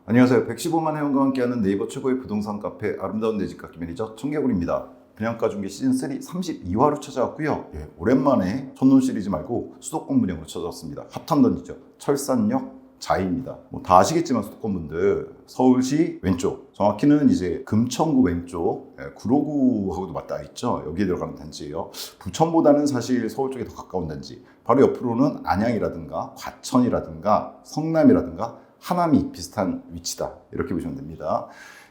안녕하세요. 115만 회원과 함께하는 네이버 최고의 부동산 카페 아름다운 내 집 갖기 매니저 청개구리입니다. 분양가 중개 시즌3 32화로 찾아왔고요. 오랜만에 첫눈 시리즈 말고 수도권 분양으로 찾아왔습니다. 핫한 던지죠. 철산역 자이입니다. 다 아시겠지만 수도권 분들 서울시 왼쪽, 정확히는 이제 금천구 왼쪽 구로구하고도 맞닿아 있죠. 여기에 들어가는 단지예요. 부천보다는 사실 서울 쪽에 더 가까운 단지. 바로 옆으로는 안양이라든가 과천이라든가 성남이라든가 하남이 비슷한 위치다, 이렇게 보시면 됩니다.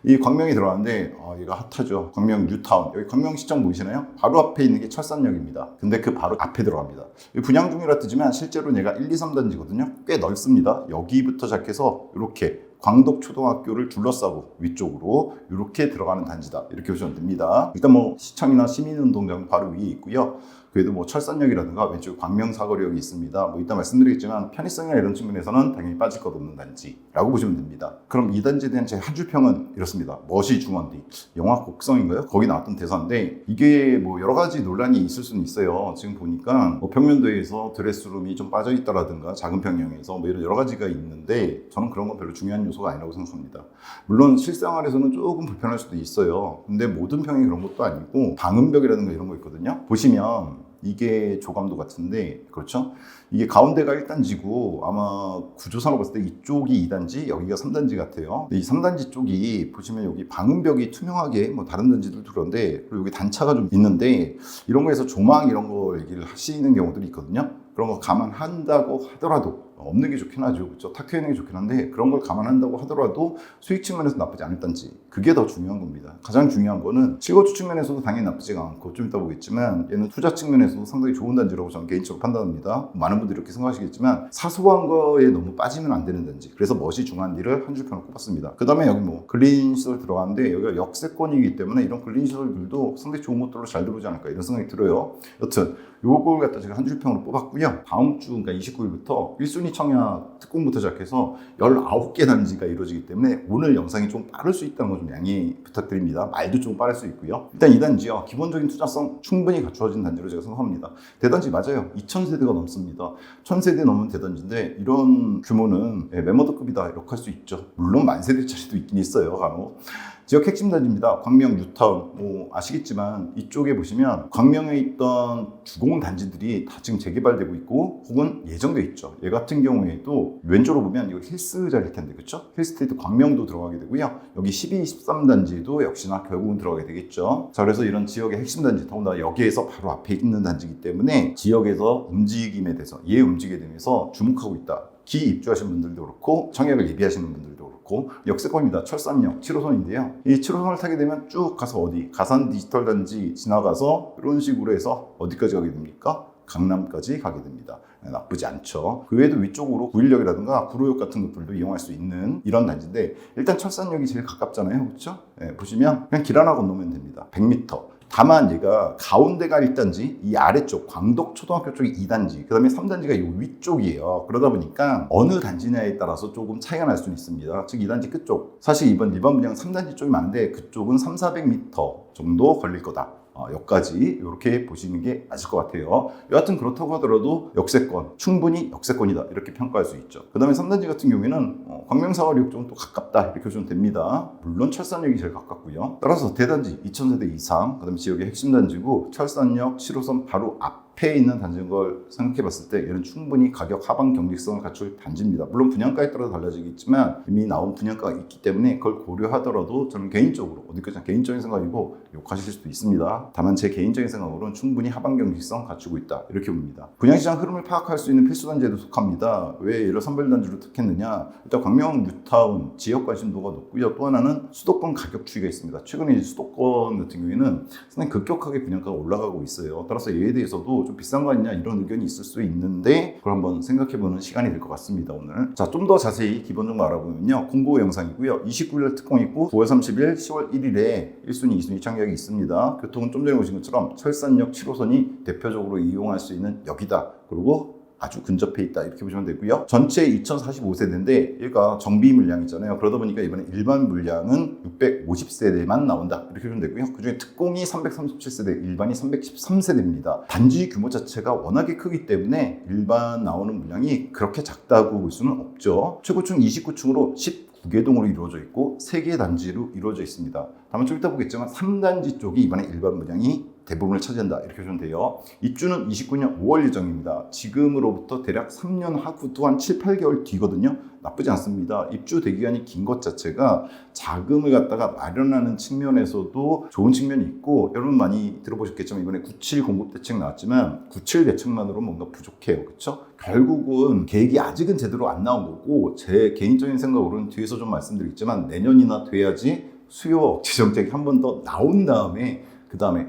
이 광명이 들어가는데 얘가 핫하죠. 광명 뉴타운. 여기 광명시청 보이시나요? 바로 앞에 있는 게 철산역입니다. 근데 그 바로 앞에 들어갑니다. 분양 중이라 뜨지만 실제로 얘가 1, 2, 3단지거든요. 꽤 넓습니다. 여기부터 시작해서 이렇게 광덕초등학교를 둘러싸고 위쪽으로 이렇게 들어가는 단지다, 이렇게 보시면 됩니다. 일단 시청이나 시민운동장 바로 위에 있고요. 그래도 철산역이라든가 왼쪽 광명사거리역이 있습니다. 이따 말씀드리겠지만 편의성이나 이런 측면에서는 당연히 빠질 것 없는 단지라고 보시면 됩니다. 그럼 이 단지에 대한 제 한 줄 평은 이렇습니다. 멋이 중원디, 영화 곡성인가요? 거기 나왔던 대사인데, 이게 여러 가지 논란이 있을 수는 있어요. 지금 보니까 평면도에서 드레스룸이 좀 빠져 있다라든가 작은 평형에서 이런 여러 가지가 있는데, 저는 그런 건 별로 중요한 요소가 아니라고 생각합니다. 물론 실생활에서는 조금 불편할 수도 있어요. 근데 모든 평이 그런 것도 아니고 방음벽이라든가 이런 거 있거든요. 보시면 이게 조감도 같은데, 그렇죠? 이게 가운데가 1단지고 아마 구조상으로 봤을 때 이쪽이 2단지, 여기가 3단지 같아요. 이 3단지 쪽이 보시면 여기 방음벽이 투명하게 다른 단지들도 그런데, 그리고 여기 단차가 좀 있는데, 이런 거에서 조망 이런 거 얘기를 하시는 경우들이 있거든요. 그런 거 감안한다고 하더라도, 없는 게 좋긴 하죠. 그렇죠? 탁 트여 있는 게 좋긴 한데, 그런 걸 감안한다고 하더라도 수익 측면에서 나쁘지 않을 단지, 그게 더 중요한 겁니다. 가장 중요한 거는 실거주 측면에서도 당연히 나쁘지가 않고, 좀 이따 보겠지만 얘는 투자 측면에서도 상당히 좋은 단지라고 저는 개인적으로 판단합니다. 많은 분들이 이렇게 생각하시겠지만 사소한 거에 너무 빠지면 안 되는 단지. 그래서 멋이 중한 뒤를 한 줄 평을 꼽았습니다. 그 다음에 여기 근린 시설 들어가는데, 여기가 역세권이기 때문에 이런 근린 시설들도 상당히 좋은 것들로 잘 들어오지 않을까, 이런 생각이 들어요. 여튼 요걸 갖다 제가 한 줄 평으로 뽑았고요. 다음 주, 그러니까 29일부터 1순위 청약 특공부터 시작해서 19개 단지가 이루어지기 때문에 오늘 영상이 좀 빠를 수 있다는 거 좀 양해 부탁드립니다. 말도 좀 빠를 수 있고요. 일단 이 단지요, 기본적인 투자성 충분히 갖추어진 단지로 제가 생각합니다. 대단지 맞아요. 2000세대가 넘습니다. 1000세대 넘은 대단지인데 이런 규모는 메모드급이다, 이렇게 할 수 있죠. 물론 만세대짜리도 있긴 있어요, 간혹. 지역 핵심 단지입니다. 광명 뉴타운, 아시겠지만 이쪽에 보시면 광명에 있던 주공 단지들이 다 지금 재개발되고 있고 혹은 예정돼 있죠. 얘 같은 경우에도 왼쪽으로 보면 이거 힐스자일 텐데, 그렇죠? 힐스테이트 광명도 들어가게 되고요. 여기 12, 13단지도 역시나 결국은 들어가게 되겠죠. 자, 그래서 이런 지역의 핵심 단지, 더군다나 여기에서 바로 앞에 있는 단지이기 때문에 지역에서 움직임에 대해서, 얘 움직임에 대해서 주목하고 있다. 기입주하신 분들도 그렇고 청약을 예비하시는 분들도 그렇고, 역세권입니다. 철산역 7호선인데요. 이 7호선을 타게 되면 쭉 가서 어디? 가산 디지털 단지 지나가서 이런 식으로 해서 어디까지 가게 됩니까? 강남까지 가게 됩니다. 나쁘지 않죠. 그 외에도 위쪽으로 916이라든가 구로역 같은 것들도 이용할 수 있는 이런 단지인데, 일단 철산역이 제일 가깝잖아요. 그렇죠? 보시면 그냥 길 하나 건너면 됩니다. 100m. 다만 얘가 가운데가 1단지, 이 아래쪽 광덕초등학교 쪽이 2단지, 그 다음에 3단지가 이 위쪽이에요. 그러다 보니까 어느 단지냐에 따라서 조금 차이가 날 수는 있습니다. 즉 2단지 끝쪽, 사실 이번 분양 3단지 쪽이 많은데 그쪽은 300~400m 정도 걸릴 거다. 여기까지 이렇게 보시는 게 맞을 것 같아요. 여하튼 그렇다고 하더라도 역세권, 충분히 역세권이다, 이렇게 평가할 수 있죠. 그 다음에 3단지 같은 경우에는 광명사거리역 쪽은 또 가깝다, 이렇게 보시면 됩니다. 물론 철산역이 제일 가깝고요. 따라서 대단지 2000세대 이상, 그 다음에 지역의 핵심 단지고 철산역 7호선 바로 앞에 있는 단지인 걸 생각해 봤을 때 얘는 충분히 가격 하방 경직성을 갖출 단지입니다. 물론 분양가에 따라 달라지겠지만 이미 나온 분양가가 있기 때문에 그걸 고려하더라도 저는 개인적으로, 어디까지나 개인적인 생각이고 욕하실 수도 있습니다. 다만 제 개인적인 생각으로는 충분히 하방 경직성 갖추고 있다, 이렇게 봅니다. 분양시장 흐름을 파악할 수 있는 필수 단지에도 속합니다. 왜 얘를 선별 단지로 택했느냐? 일단 광명 뉴타운 지역 관심도가 높고요. 또 하나는 수도권 가격 추이가 있습니다. 최근에 수도권 같은 경우에는 상당히 급격하게 분양가가 올라가고 있어요. 따라서 얘에 대해서도 좀 비싼 거 아니냐, 이런 의견이 있을 수 있는데, 그걸 한번 생각해보는 시간이 될 것 같습니다, 오늘. 자, 좀 더 자세히 기본적으로 알아보면요, 공고 영상이고요. 29일 특공 있고 9월 30일, 10월 1일에 1순위, 2순위 청약이 있습니다. 교통은 좀 전에 보신 것처럼 철산역 7호선이 대표적으로 이용할 수 있는 역이다. 그리고 아주 근접해 있다 이렇게 보시면 되고요. 전체 2045세대인데 얘가 정비 물량이잖아요. 그러다 보니까 이번에 일반 물량은 650세대만 나온다 이렇게 보시면 되고요. 그중에 특공이 337세대, 일반이 313세대입니다. 단지 규모 자체가 워낙에 크기 때문에 일반 나오는 물량이 그렇게 작다고 볼 수는 없죠. 최고층 29층으로 19개동으로 이루어져 있고 3개 단지로 이루어져 있습니다. 다만 좀 이따 보겠지만 3단지 쪽이 이번에 일반 물량이 대부분을 차지한다 이렇게 보시면 돼요. 입주는 29년 5월 예정입니다. 지금으로부터 대략 3년 하고도 한 7, 8개월 뒤거든요. 나쁘지 않습니다. 입주 대기간이 긴 것 자체가 자금을 갖다가 마련하는 측면에서도 좋은 측면이 있고, 여러분 많이 들어보셨겠지만 이번에 97 공급 대책 나왔지만 97 대책만으로 뭔가 부족해요. 그렇죠? 결국은 계획이 아직은 제대로 안 나온 거고, 제 개인적인 생각으로는 뒤에서 좀 말씀드리겠지만 내년이나 돼야지 수요 억제 정책이 한 번 더 나온 다음에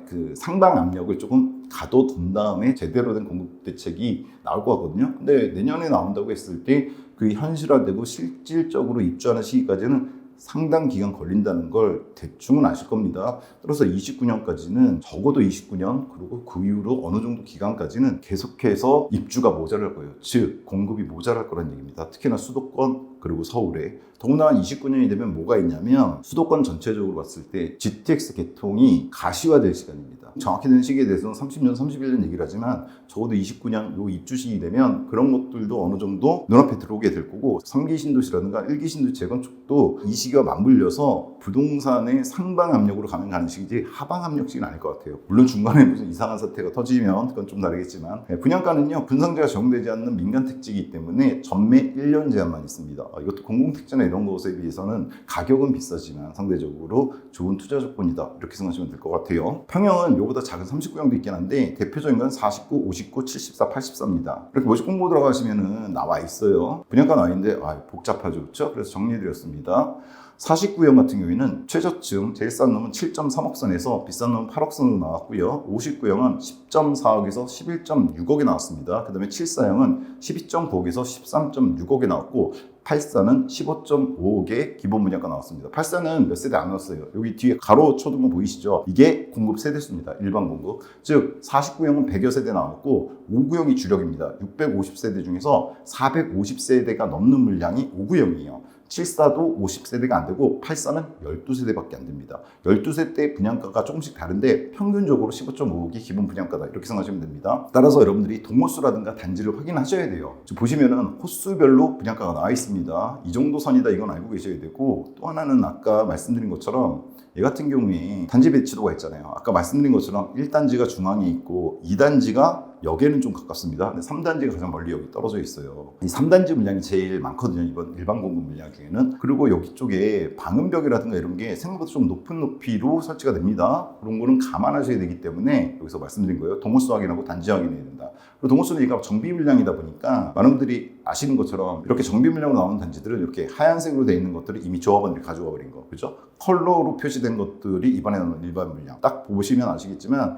그 상방 압력을 조금 가둬둔 다음에 제대로 된 공급 대책이 나올 것 같거든요. 근데 내년에 나온다고 했을 때 그 현실화되고 실질적으로 입주하는 시기까지는 상당 기간 걸린다는 걸 대충은 아실 겁니다. 따라서 29년까지는 적어도 29년 그리고 그 이후로 어느 정도 기간까지는 계속해서 입주가 모자랄 거예요. 즉 공급이 모자랄 거란 얘기입니다. 특히나 수도권 그리고 서울에. 더구나 29년이 되면 뭐가 있냐면 수도권 전체적으로 봤을 때 GTX 개통이 가시화될 시간입니다. 정확히 된 시기에 대해서는 30년, 31년 얘기를 하지만 적어도 29년 요 입주 시기 되면 그런 것들도 어느 정도 눈앞에 들어오게 될 거고, 3기 신도시라든가 1기 신도시 재건축도 이 시기와 맞물려서 부동산의 상방 압력으로 가는 가능성이지 하방 압력식은 아닐 것 같아요. 물론 중간에 무슨 이상한 사태가 터지면 그건 좀 다르겠지만, 분양가는요 분상제가 적용되지 않는 민간 택지이기 때문에 전매 1년 제한만 있습니다. 이것도 공공택지나 이런 것에 비해서는 가격은 비싸지만 상대적으로 좋은 투자 조건이다 이렇게 생각하시면 될 것 같아요. 평형은 이거보다 작은 39형도 있긴 한데 대표적인 건 49, 59, 74, 84입니다. 이렇게 모집 공고 들어가시면은 나와 있어요. 분양가 나와 있는데 복잡하죠, 그렇죠? 그래서 정리해드렸습니다. 49형 같은 경우에는 최저층 제일 싼 놈은 7.3억 선에서 비싼 놈은 8억 선으로 나왔고요. 59형은 10.4억에서 11.6억에 나왔습니다. 그 다음에 74형은 12.9억에서 13.6억에 나왔고, 84는 15.5억의 기본 분양가 나왔습니다. 84는 몇 세대 안 나왔어요. 여기 뒤에 가로 쳐둔 거 보이시죠? 이게 공급 세대수입니다. 일반 공급. 즉 49형은 100여 세대 나왔고 59형이 주력입니다. 650세대 중에서 450세대가 넘는 물량이 59형이에요. 74도 50세대가 안 되고 84는 12세대밖에 안 됩니다. 12세대 분양가가 조금씩 다른데 평균적으로 15.5억이 기본 분양가다 이렇게 생각하시면 됩니다. 따라서 여러분들이 동호수라든가 단지를 확인하셔야 돼요. 지금 보시면은 호수별로 분양가가 나와 있습니다. 이 정도 선이다 이건 알고 계셔야 되고, 또 하나는 아까 말씀드린 것처럼 얘 같은 경우에 단지 배치도가 있잖아요. 아까 말씀드린 것처럼 1단지가 중앙에 있고 2단지가 역에는 좀 가깝습니다. 근데 3단지가 가장 멀리 여기 떨어져 있어요. 이 3단지 물량이 제일 많거든요. 이번 일반 공급 물량 중에는. 그리고 여기 쪽에 방음벽이라든가 이런 게 생각보다 좀 높은 높이로 설치가 됩니다. 그런 거는 감안하셔야 되기 때문에 여기서 말씀드린 거예요. 동호수 확인하고 단지 확인해야 된다. 그리고 동호수는 얘가 정비 물량이다 보니까 많은 분들이 아시는 것처럼 이렇게 정비 물량으로 나오는 단지들은 이렇게 하얀색으로 되어 있는 것들을 이미 조합원들이 가져가 버린 거, 그죠? 컬러로 표시된 것들이 이번에 나오는 일반 물량. 딱 보시면 아시겠지만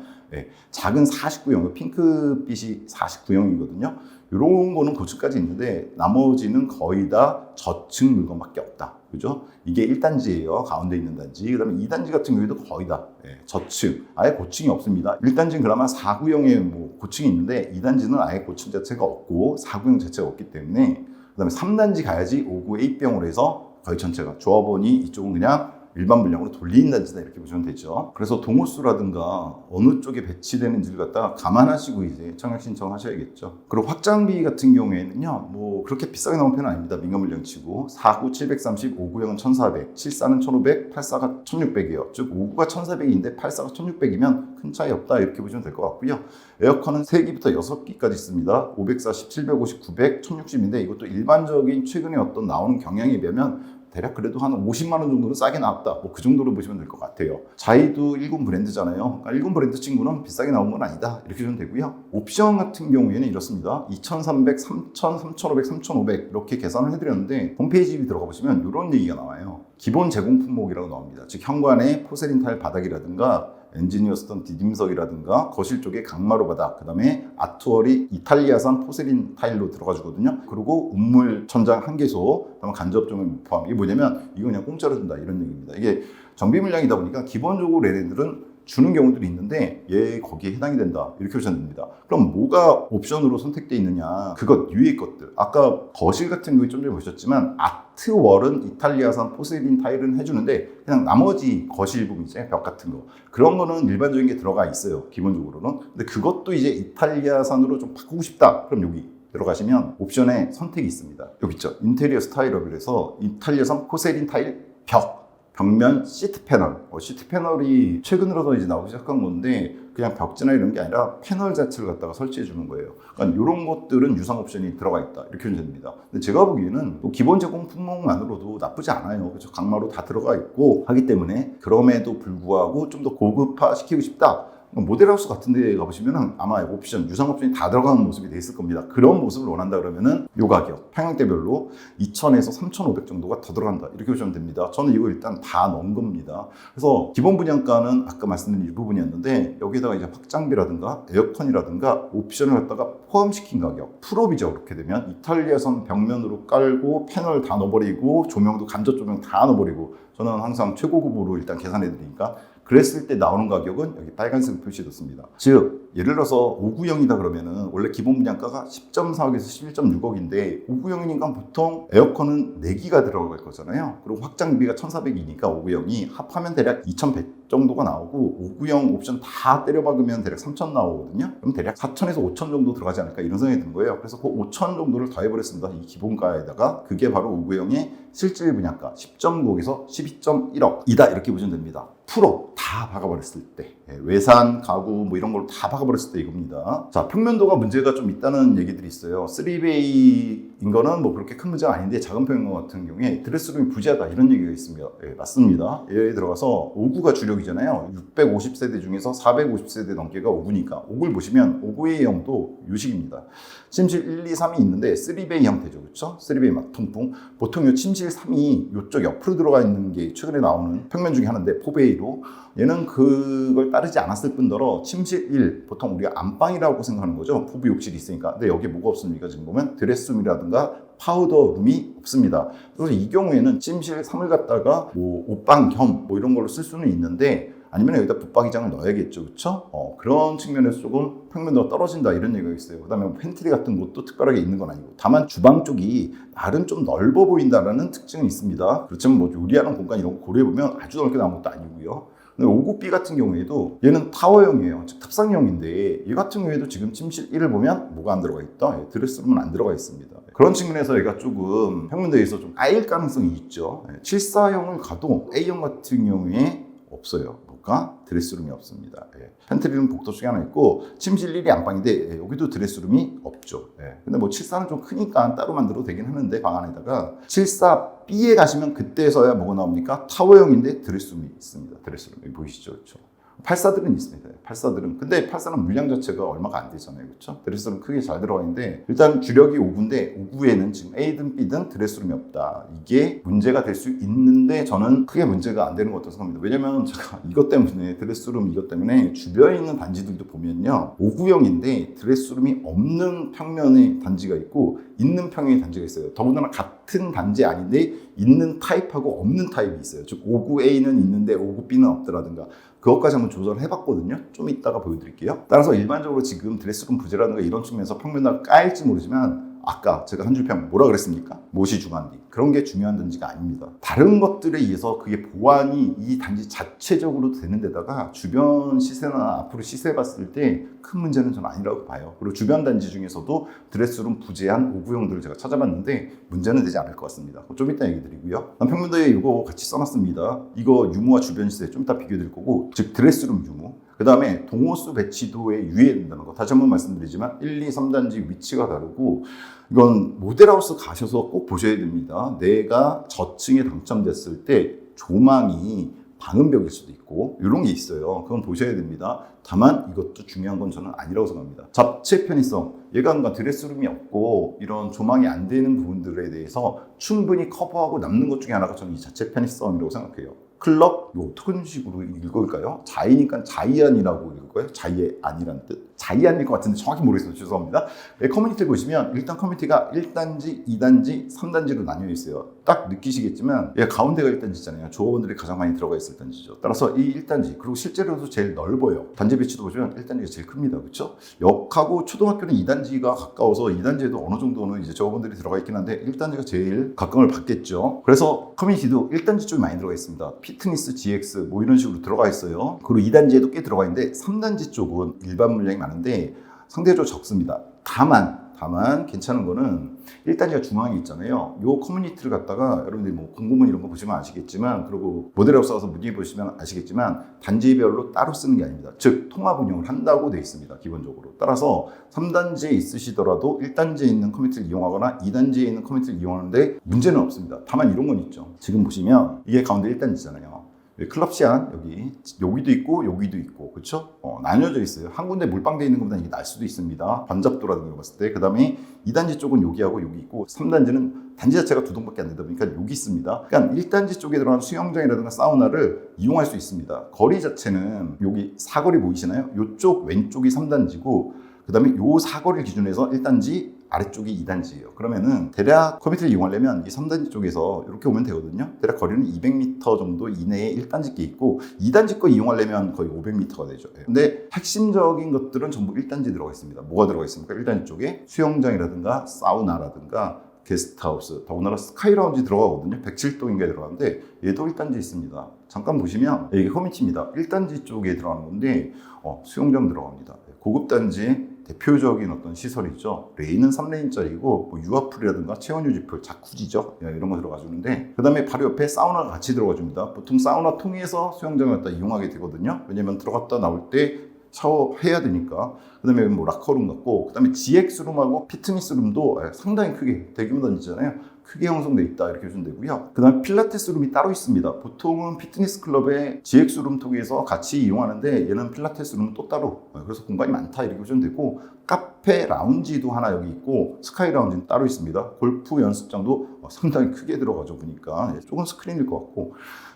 작은 49형, 핑크빛이 49형이거든요. 이런 거는 고층까지 있는데 나머지는 거의 다 저층 물건밖에 없다. 그죠? 이게 1단지예요. 가운데 있는 단지. 그 다음에 2단지 같은 경우에도 거의 다 저층. 아예 고층이 없습니다. 1단지는 그나마 4구형에 뭐 고층이 있는데 2단지는 아예 고층 자체가 없고 4구형 자체가 없기 때문에, 그 다음에 3단지 가야지 5구 A병으로 해서 거의 전체가, 조합원이 이쪽은 그냥 일반 물량으로 돌리는 단지다 이렇게 보시면 되죠. 그래서 동호수라든가 어느 쪽에 배치되는지를 갖다가 감안하시고 이제 청약 신청하셔야겠죠. 그리고 확장비 같은 경우에는요, 뭐 그렇게 비싸게 나온 편은 아닙니다. 민간 물량치고 4구 730, 5구형은 1400, 74는 1500, 84가 1600이에요. 즉 5구가 1400인데 84가 1600이면 큰 차이 없다 이렇게 보시면 될 것 같고요. 에어컨은 3기부터 6기까지 있습니다. 540, 750, 900, 1060인데 이것도 일반적인 최근에 어떤 나오는 경향에 비하면 대략 그래도 한 50만 원 정도는 싸게 나왔다. 뭐 그 정도로 보시면 될 것 같아요. 자이도 1군 브랜드잖아요. 그러니까 1군 브랜드 친구는 비싸게 나온 건 아니다. 이렇게 보시면 되고요. 옵션 같은 경우에는 이렇습니다. 2,300, 3,000, 3,500, 3,500 이렇게 계산을 해드렸는데 홈페이지에 들어가 보시면 이런 얘기가 나와요. 기본 제공 품목이라고 나옵니다. 즉 현관에 포세린 타일 바닥이라든가 엔지니어스톤 디딤석이라든가 거실 쪽에 강마루 바닥, 그 다음에 아트월이 이탈리아산 포세린 타일로 들어가 주거든요. 그리고 운물 천장 한 개소, 그다음에 간접조명 포함. 이게 뭐냐면 이거 그냥 공짜로 준다 이런 얘기입니다. 이게 정비 물량이다 보니까 기본적으로 얘네들은 주는 경우들이 있는데 얘 거기에 해당이 된다 이렇게 보시면 됩니다. 그럼 뭐가 옵션으로 선택되어 있느냐, 그것 위의 것들, 아까 거실 같은 경우에 좀 전에 보셨지만 아트월은 이탈리아산 포세린 타일은 해주는데 그냥 나머지 거실 부분 이제 벽 같은 거 그런 거는 일반적인 게 들어가 있어요, 기본적으로는. 근데 그것도 이제 이탈리아산으로 좀 바꾸고 싶다, 그럼 여기 들어가시면 옵션에 선택이 있습니다. 여기 있죠, 인테리어 스타일업을 해서 이탈리아산 포세린 타일 벽면 시트 패널. 시트 패널이 최근으로 이제 나오기 시작한 건데 그냥 벽지나 이런 게 아니라 패널 자체를 갖다가 설치해 주는 거예요. 그러니까 이런 것들은 유상 옵션이 들어가 있다 이렇게 보면 됩니다. 근데 제가 보기에는 또 기본 제공 품목만으로도 나쁘지 않아요. 그렇죠? 강마루 다 들어가 있고 하기 때문에 그럼에도 불구하고 좀 더 고급화 시키고 싶다. 모델하우스 같은 데 가보시면 아마 옵션, 유상 옵션이 다 들어가는 모습이 돼 있을 겁니다. 그런 모습을 원한다 그러면은 요 가격, 평형대별로 2,000에서 3,500 정도가 더 들어간다 이렇게 보시면 됩니다. 저는 이거 일단 다 넣은 겁니다. 그래서 기본 분양가는 아까 말씀드린 이 부분이었는데 여기다가 이제 확장비라든가 에어컨이라든가 옵션을 갖다가 포함시킨 가격, 풀업이죠. 그렇게 되면 이탈리아산 벽면으로 깔고 패널 다 넣어버리고 조명도 간접 조명 다 넣어버리고, 저는 항상 최고급으로 일단 계산해 드리니까 그랬을 때 나오는 가격은 여기 빨간색 표시됐습니다. 즉 예를 들어서 5구형이다 그러면은 원래 기본 분양가가 10.4억에서 11.6억인데 5구형이니까 보통 에어컨은 4기가 들어갈 거잖아요. 그리고 확장비가 1,400이니까 5구형이 합하면 대략 2,100 정도가 나오고 5구형 옵션 다 때려박으면 대략 3,000 나오거든요. 그럼 대략 4,000에서 5,000 정도 들어가지 않을까 이런 생각이 든 거예요. 그래서 그 5,000 정도를 더해버렸습니다. 이 기본가에다가. 그게 바로 5구형의 실질 분양가 10.9억에서 12.1억이다 이렇게 보시면 됩니다. 프로 다 박아버렸을 때, 외산, 가구 뭐 이런 걸 다 박아버렸을 때 이겁니다. 자, 평면도가 문제가 좀 있다는 얘기들이 있어요. 3베이인 거는 뭐 그렇게 큰 문제가 아닌데 작은 평면 같은 경우에 드레스룸이 부재하다 이런 얘기가 있습니다. 맞습니다. 예를 들어가서 5구가 주력이잖아요. 650세대 중에서 450세대 넘게가 5구니까 5구를 보시면 5구의 형도 요식입니다. 침실 1, 2, 3이 있는데 3베이 형태죠. 그렇죠? 3베이 막 통풍. 보통 이 침실 3이 이쪽 옆으로 들어가 있는 게 최근에 나오는 평면 중에 하나인데 4베이로, 얘는 그걸 따르지 않았을 뿐더러 침실 1, 보통 우리가 안방이라고 생각하는 거죠. 부부 욕실이 있으니까. 근데 여기 뭐가 없습니까? 지금 보면 드레스룸이라든가 파우더룸이 없습니다. 그래서 이 경우에는 침실 3을 갖다가 뭐 옷방 겸 뭐 이런 걸로 쓸 수는 있는데, 아니면 여기다 붙박이장을 넣어야겠죠. 그렇죠? 그런 측면에서 조금 평면도가 떨어진다 이런 얘기가 있어요. 그 다음에 팬트리 같은 것도 특별하게 있는 건 아니고, 다만 주방 쪽이 나름 좀 넓어 보인다는 특징은 있습니다. 그렇지만 뭐 요리하는 공간 이런 거 고려해보면 아주 넓게 나온 것도 아니고요. 근데 5구 B 같은 경우에도 얘는 타워형이에요. 즉 탑상형인데, 얘 같은 경우에도 지금 침실 1을 보면 뭐가 안 들어가 있다? 드레스룸은 안 들어가 있습니다. 그런 측면에서 얘가 조금 평면도에서 좀 까일 가능성이 있죠. 74형을 가도 A형 같은 경우에 없어요. 뭐가? 드레스룸이 없습니다. 팬트리는 복도 쪽에 하나 있고, 침실 1이 안방인데 여기도 드레스룸이 없죠. 근데 뭐 74는 좀 크니까 따로 만들어도 되긴 하는데 방 안에다가, 74B에 가시면 그때서야 뭐가 나옵니까? 타워형인데 드레스룸이 있습니다. 드레스룸 여기 보이시죠? 그렇죠? 84들은 있습니다. 84들은. 근데 84는 물량 자체가 얼마가 안 되잖아요. 그렇죠? 드레스룸 크게 잘 들어가 있는데, 일단 주력이 5구인데 5구에는 지금 A든 B든 드레스룸이 없다. 이게 문제가 될 수 있는데 저는 크게 문제가 안 되는 것 같다고 생각합니다. 왜냐면 제가 이것 때문에, 드레스룸 이것 때문에 주변에 있는 단지들도 보면요, 5구형인데 드레스룸이 없는 평면의 단지가 있고 있는 평면의 단지가 있어요. 더군다나 같은 단지 아닌데 있는 타입하고 없는 타입이 있어요. 즉 5구A는 있는데 5구B는 없더라든가. 그것까지 한번 조절을 해봤거든요. 좀 이따가 보여드릴게요. 따라서 일반적으로 지금 드레스룸 부재라든가 이런 측면에서 평면도가 까일지 모르지만, 아까 제가 한 줄평 뭐라 그랬습니까? 못이 중요한지. 그런 게 중요한 단지가 아닙니다. 다른 것들에 의해서 그게 보완이 이 단지 자체적으로 되는 데다가 주변 시세나 앞으로 시세 봤을 때 큰 문제는 저는 아니라고 봐요. 그리고 주변 단지 중에서도 드레스룸 부재한 5구형들을 제가 찾아봤는데 문제는 되지 않을 것 같습니다. 좀 이따 얘기 드리고요. 평면도에 이거 같이 써놨습니다. 이거 유무와 주변 시세 좀 이따 비교해 드릴 거고, 즉 드레스룸 유무. 그 다음에 동호수 배치도에 유의해야 된다는 거 다시 한번 말씀드리지만 1, 2, 3단지 위치가 다르고, 이건 모델하우스 가셔서 꼭 보셔야 됩니다. 내가 저층에 당첨됐을 때 조망이 방음벽일 수도 있고 이런 게 있어요. 그건 보셔야 됩니다. 다만 이것도 중요한 건 저는 아니라고 생각합니다. 잡채 편의성, 얘가 뭔가 드레스룸이 없고 이런 조망이 안 되는 부분들에 대해서 충분히 커버하고 남는 것 중에 하나가 저는 이 자체 편의성이라고 생각해요. 클럽, 이거 어떤 식으로 읽을까요? 자이니까 자이안이라고 읽을 거예요. 자이의 안이란 뜻. 자이안일 것 같은데 정확히 모르겠어요. 죄송합니다. 커뮤니티를 보시면 일단 커뮤니티가 1단지, 2단지, 3단지로 나뉘어 있어요. 딱 느끼시겠지만 가운데가 1단지잖아요. 조합원들이 가장 많이 들어가 있을 단지죠. 따라서 이 1단지, 그리고 실제로도 제일 넓어요. 단지 배치도 보시면 1단지가 제일 큽니다. 그렇죠? 역하고 초등학교는 2단지가 가까워서 2단지에도 어느 정도는 이제 조합원들이 들어가 있긴 한데 1단지가 제일 각광을 받겠죠. 그래서 커뮤니티도 1단지 쪽이 많이 들어가 있습니다. 피트니스, GX 뭐 이런 식으로 들어가 있어요. 그리고 2단지에도 꽤 들어가 있는데 3단지 쪽은 일반 물량이 많은데 상대적으로 적습니다. 다만 괜찮은 거는 1단지가 중앙에 있잖아요. 요 커뮤니티를 갖다가 여러분들이 뭐 공고문 이런 거 보시면 아시겠지만, 그리고 모델하고 써서 문의 보시면 아시겠지만 단지별로 따로 쓰는 게 아닙니다. 즉 통합 운영을 한다고 되어 있습니다. 기본적으로. 따라서 3단지에 있으시더라도 1단지에 있는 커뮤니티를 이용하거나 2단지에 있는 커뮤니티를 이용하는데 문제는 없습니다. 다만 이런 건 있죠. 지금 보시면 이게 가운데 1단지잖아요. 클럽 시안 여기도 있고 여기도 있고, 그렇죠? 나뉘어져 있어요. 한 군데 몰빵되어 있는 것보다 이게 날 수도 있습니다. 반잡도라든가 봤을 때. 그 다음에 2단지 쪽은 여기하고 여기 있고 3단지는 단지 자체가 두 동밖에 안 되다 보니까 여기 있습니다. 그러니까 1단지 쪽에 들어간 수영장이라든가 사우나를 이용할 수 있습니다. 거리 자체는 여기 사거리 보이시나요? 이쪽 왼쪽이 3단지고 그 다음에 요 사거리를 기준으로 해서 1단지, 아래쪽이 2단지예요. 그러면은 대략 커뮤니티를 이용하려면 이 3단지 쪽에서 이렇게 오면 되거든요. 대략 거리는 200m 정도 이내에 1단지 게 있고 2단지 거 이용하려면 거의 500m가 되죠. 근데 핵심적인 것들은 전부 1단지 들어가 있습니다. 뭐가 들어가 있습니까? 1단지 쪽에 수영장이라든가 사우나라든가 게스트하우스, 더군다나 스카이라운지 들어가거든요. 107동인가에 들어가는데 얘도 1단지 있습니다. 잠깐 보시면 이게 커뮤니티입니다. 1단지 쪽에 들어가는 건데 수영장 들어갑니다. 고급단지의 대표적인 어떤 시설이죠. 레인은 3레인짜리고 뭐 유아풀이라든가 체온유지풀, 자쿠지죠. 이런 거 들어가주는데, 그 다음에 바로 옆에 사우나가 같이 들어가줍니다. 보통 사우나 통해서 수영장을 갖다 이용하게 되거든요. 왜냐면 들어갔다 나올 때 샤워해야 되니까. 그 다음에 뭐 락커룸 같고, 그 다음에 GX룸하고 피트니스룸도 상당히 크게 대규모 단지잖아요. 크게 형성되어 있다 이렇게 보시면 되고요. 그 다음에 필라테스 룸이 따로 있습니다. 보통은 피트니스 클럽의 GX룸 통해서 같이 이용하는데 얘는 필라테스 룸은 또 따로, 그래서 공간이 많다 이렇게 보시면 되고, 카페 라운지도 하나 여기 있고 스카이 라운지는 따로 있습니다. 골프 연습장도 상당히 크게 들어가죠. 보니까 조금 스크린일 것 같고,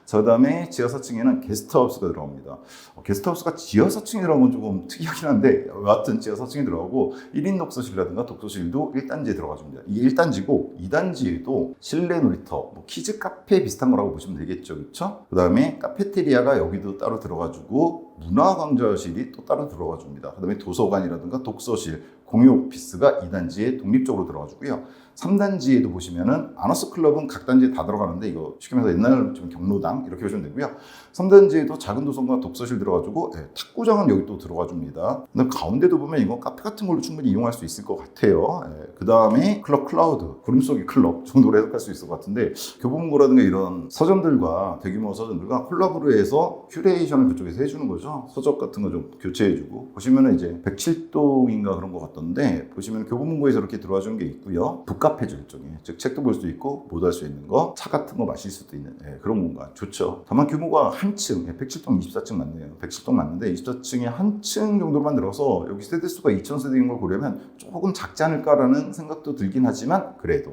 그 다음에 지하 4층에는 게스트하우스가 들어갑니다. 게스트하우스가 지하 4층에 들어간 건 조금 특이하긴 한데 여하튼 지하 4층에 들어가고 1인 독서실이라든가 독서실도 1단지에 들어가줍니다. 이게 1단지고 2단지에도 실내 놀이터, 뭐 키즈 카페 비슷한 거라고 보시면 되겠죠. 그렇죠? 그 다음에 카페테리아가 여기도 따로 들어가주고 문화강좌실이 또 따로 들어가줍니다. 그 다음에 도서관이라든가 독서실, 공유 오피스가 2단지에 독립적으로 들어가주고요. 3단지에도 보시면은 아너스 클럽은 각 단지에 다 들어가는데 이거 쉽게 말해서 옛날 좀 경로당 이렇게 보시면 되고요. 3단지에도 작은 도서관과 독서실 들어가주고 탁구장은 여기 또 들어가줍니다. 근데 가운데도 보면 이거 카페 같은 걸로 충분히 이용할 수 있을 것 같아요. 그 다음에 클럽 클라우드, 구름 속의 클럽 정도로 해석할 수 있을 것 같은데, 교보문고라든가 이런 서점들과 대규모 서점들과 콜라보를 해서 큐레이션을 그쪽에서 해주는 거죠. 서적 같은 거 좀 교체해주고, 보시면은 이제 107동인가 그런 것 같던데, 보시면 교보문고에서 이렇게 들어와 주는 게 있고요. 북카페죠, 일종의. 즉 책도 볼 수 있고 못 할 수 있는 거, 차 같은 거 마실 수도 있는 그런 공간 좋죠. 다만 규모가 한 층, 107동 24층 맞네요. 107동 맞는데 24층에 한 층 정도로만 들어서 여기 세대수가 2000세대인 걸 고려하면 조금 작지 않을까라는 생각도 들긴 하지만 그래도.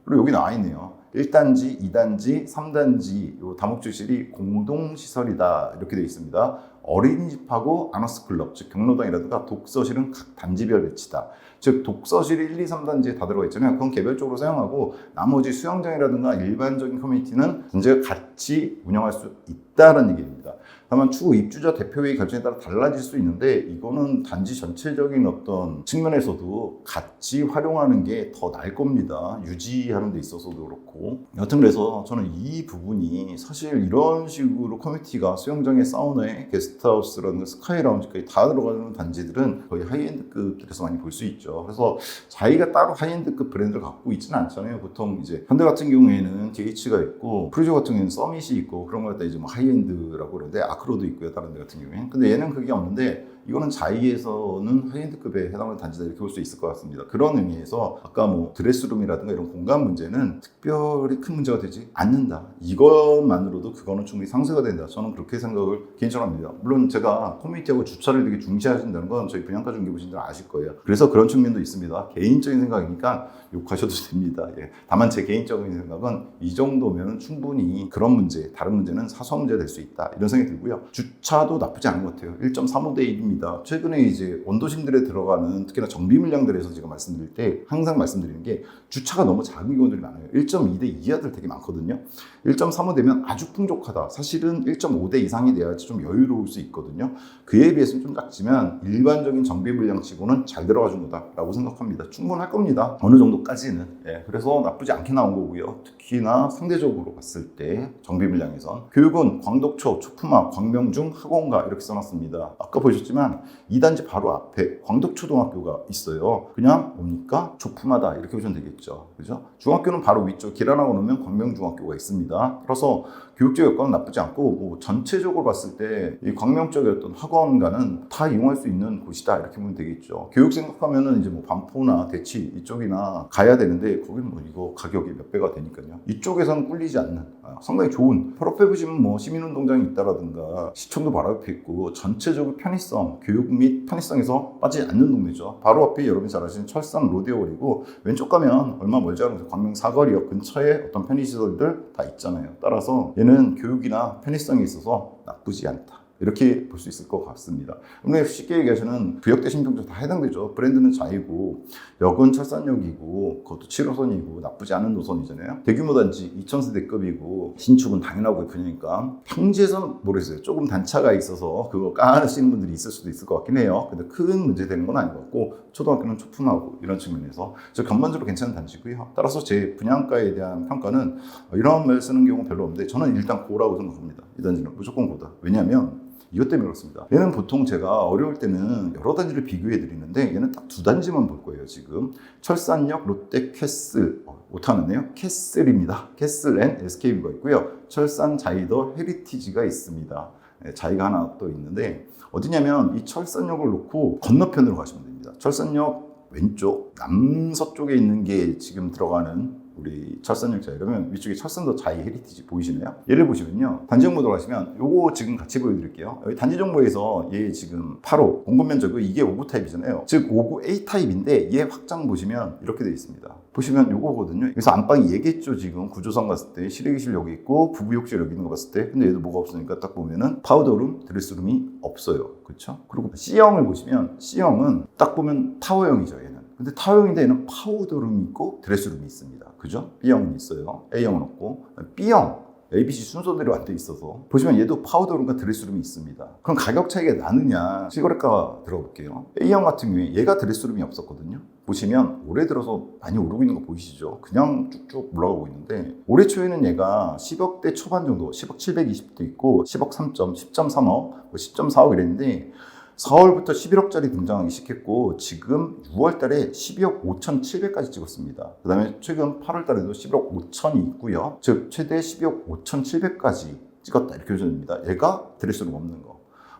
그리고 여기 나와 있네요. 1단지, 2단지, 3단지 요 다목적실이 공동시설이다 이렇게 되어 있습니다. 어린이집하고 아너스 클럽, 즉 경로당이라든가 독서실은 각 단지별 배치다. 즉 독서실이 1, 2, 3단지에 다 들어가 있잖아요. 그건 개별적으로 사용하고 나머지 수영장이라든가 일반적인 커뮤니티는 단지가 같이 운영할 수 있다는 얘기입니다. 다만 추후 입주자 대표회의 결정에 따라 달라질 수 있는데 이거는 단지 전체적인 어떤 측면에서도 같이 활용하는 게 더 나을 겁니다. 유지하는 데 있어서도 그렇고. 여튼 그래서 저는 이 부분이 사실 이런 식으로 커뮤니티가 수영장에 사우나에 게스트하우스라든가 스카이라운지까지 다 들어가는 단지들은 거의 하이엔드급들에서 많이 볼 수 있죠. 그래서 자기가 따로 하이엔드급 브랜드를 갖고 있지는 않잖아요. 보통 이제 현대 같은 경우에는 DH가 있고 프리저 같은 경우에는 서밋이 있고 그런 거 갖다 이제 뭐 하이엔드라고 그러는데 아크로도 있고요. 다른 데 같은 경우에는. 근데 얘는 그게 없는데 이거는 자이에서는 하이엔드급에 해당하는 단지다 이렇게 볼 수 있을 것 같습니다. 그런 의미에서 아까 뭐 드레스룸이라든가 이런 공간 문제는 특별히 큰 문제가 되지 않는다. 이것만으로도 그거는 충분히 상쇄가 된다. 저는 그렇게 생각을 개인적으로 합니다. 물론 제가 커뮤니티하고 주차를 되게 중시하신다는 건 저희 분양가 중개 보신 분들 아실 거예요. 그래서 그런 측면도 있습니다. 개인적인 생각이니까 욕하셔도 됩니다. 다만 제 개인적인 생각은 이 정도면 충분히 그런 문제, 다른 문제는 사소한 문제가 될 수 있다. 이런 생각이 들고요. 주차도 나쁘지 않은 것 같아요. 1.35대 1입니다. 아닙니다. 최근에 이제 원도심들에 들어가는 특히나 정비 물량들에서 제가 말씀드릴 때 항상 말씀드리는 게 주차가 너무 작은 경우들이 많아요. 1.2대 이하들 되게 많거든요. 1.35 되면 아주 풍족하다. 사실은 1.5대 이상이 돼야지 좀 여유로울 수 있거든요. 그에 비해서는 좀 작지만 일반적인 정비 물량치고는 잘 들어가 준 거다라고 생각합니다. 충분할 겁니다. 어느 정도까지는. 그래서 나쁘지 않게 나온 거고요. 특히나 상대적으로 봤을 때 정비 물량에선 교육은 광덕초, 초품화, 광명중, 학원가 이렇게 써놨습니다. 아까 보셨지만 2단지 바로 앞에 광덕초등학교가 있어요. 그냥 뭡니까? 초품화다 이렇게 보시면 되겠죠. 그죠? 중학교는 바로 위쪽 길 하나 건너면 광명중학교가 있습니다. 그래서 교육적 여건은 나쁘지 않고 뭐 전체적으로 봤을 때 이 광명 쪽의 어떤 학원가는 다 이용할 수 있는 곳이다 이렇게 보면 되겠죠. 교육 생각하면은 이제 뭐 반포나 대치 이쪽이나 가야 되는데 거기는 뭐 이거 가격이 몇 배가 되니까요. 이쪽에서는 꿀리지 않는 상당히 좋은 바로 앞에 보시면 뭐 시민운동장이 있다라든가 시청도 바로 앞에 있고 전체적으로 편의성, 교육 및 편의성에서 빠지지 않는 동네죠. 바로 앞에 여러분이 잘 아시는 철산 로데오거리고 왼쪽 가면 얼마 멀지 않은 광명 사거리역 근처에 어떤 편의시설들 다 있잖아요. 따라서 얘는 교육이나 편의성에 있어서 나쁘지 않다. 이렇게 볼 수 있을 것 같습니다. 근데 쉽게 얘기하시는 구역대 신평점 다 해당되죠. 브랜드는 자이고 역은 철산역이고 그것도 7호선이고 나쁘지 않은 노선이잖아요. 대규모 단지 2000세대급이고 신축은 당연하고 그러니까 평지에서는 모르겠어요. 조금 단차가 있어서 그거 까시는 분들이 있을 수도 있을 것 같긴 해요. 근데 큰 문제 되는 건 아닌 것 같고 초등학교는 초품하고 이런 측면에서 전반적으로 괜찮은 단지고요. 따라서 제 분양가에 대한 평가는 이런 말 쓰는 경우 별로 없는데 저는 일단 고라고 생각합니다. 이 단지는 무조건 고다. 왜냐하면 이것 때문에 그렇습니다. 얘는 보통 제가 어려울 때는 여러 단지를 비교해 드리는데 얘는 딱 두 단지만 볼 거예요. 지금 철산역 롯데 캐슬 오타는요 캐슬입니다. 캐슬 앤 SK뷰가 있고요. 철산 자이더 헤리티지가 있습니다. 자이가 하나 또 있는데 어디냐면 이 철산역을 놓고 건너편으로 가시면 됩니다. 철산역 왼쪽 남서쪽에 있는 게 지금 들어가는 우리 철산역 자이 이러면 위쪽에 철산도 자이 헤리티지 보이시나요? 얘를 보시면요 단지 정보 들어가시면 요거 지금 같이 보여드릴게요. 여기 단지 정보에서 얘 지금 8호 공급 면적이 이게 5구 타입이잖아요. 즉 5구 A 타입인데 얘 확장 보시면 이렇게 되어 있습니다. 보시면 요거거든요. 그래서 안방이 얘겠죠. 지금 구조상 봤을 때 실외기실 여기 있고 부부욕실 여기 있는 거 봤을 때 근데 얘도 뭐가 없으니까 딱 보면은 파우더룸, 드레스룸이 없어요. 그렇죠? 그리고 C형을 보시면 C형은 딱 보면 타워형이죠. 얘는. 근데 타워형인데 얘는 파우더룸이 있고 드레스룸이 있습니다. 그죠? B형은 있어요. A형은 없고 B형 ABC 순서대로 안 돼 있어서 보시면 얘도 파우더룸과 드레스룸이 있습니다. 그럼 가격 차이가 나느냐 실거래가 들어볼게요. A형 같은 경우에 얘가 드레스룸이 없었거든요. 보시면 올해 들어서 많이 오르고 있는 거 보이시죠? 그냥 쭉쭉 올라가고 있는데 올해 초에는 얘가 10억대 초반 정도 10억 720도 있고 10억 3점, 10.3억, 10.4억 이랬는데 4월부터 11억짜리 등장하기 시작했고 지금 6월 달에 12억 5,700까지 찍었습니다. 그 다음에 최근 8월 달에도 11억 5천이 있고요. 즉 최대 12억 5,700까지 찍었다 이렇게 보셔야 얘가 드레스룸 없는 거.